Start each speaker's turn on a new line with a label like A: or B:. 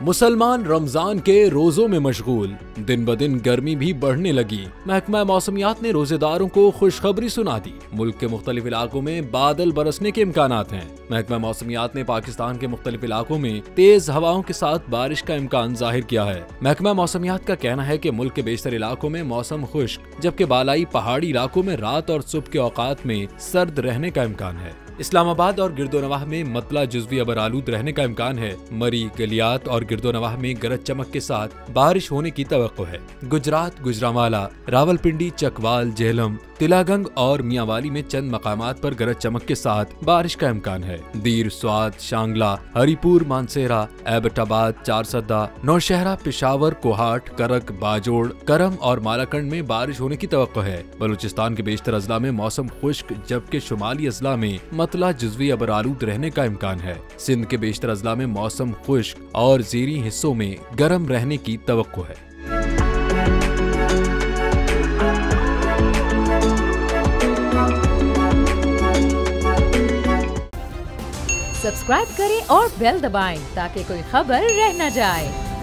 A: मुसलमान रमजान के रोजों में मशगूल, दिन ब दिन गर्मी भी बढ़ने लगी। महकमा मौसमियात ने रोजेदारों को खुशखबरी सुना दी। मुल्क के मुख्तलिफ इलाकों में बादल बरसने के इम्कानात हैं। महकमा मौसमियात ने पाकिस्तान के मुख्तलिफ इलाकों में तेज हवाओं के साथ बारिश का इम्कान जाहिर किया है। महकमा मौसमियात का कहना है कि मुल्क के बेशतर इलाकों में मौसम खुश्क, जबकि बालाई पहाड़ी इलाकों में रात और सुबह के औकात में सर्द रहने का इम्कान है। इस्लामाबाद और गिरदोनवाह में मतला जुज़वी अबर आलूद रहने का इम्कान है। मरी, गलियात और गिरदोनवाह में गरज चमक के साथ बारिश होने की तवक्को है। गुजरात, गुजरांवाला, रावलपिंडी, चकवाल, झेलम, तिलागंग और मियांवाली में चंद मकामात पर गरज चमक के साथ बारिश का इम्कान है। दीर, स्वाद, शांगला, हरिपुर, मानसेरा, एबटाबाद, चारसदा, नौशहरा, पेशावर, कोहाट, करक, बाजोड़, करम और मालाकंड में बारिश होने की तवक्को है। बलूचिस्तान के बेशतर अजला में मौसम खुश्क, जबकि शुमाली अजला में मतला जुज़वी अबर आलूद रहने का इम्कान है। सिंध के बेशतर अजला में मौसम खुश्क और ज़ीरी हिस्सों में गर्म रहने की तवक्को है।
B: सब्सक्राइब करें और बेल दबाएं ताकि कोई खबर रह न जाए।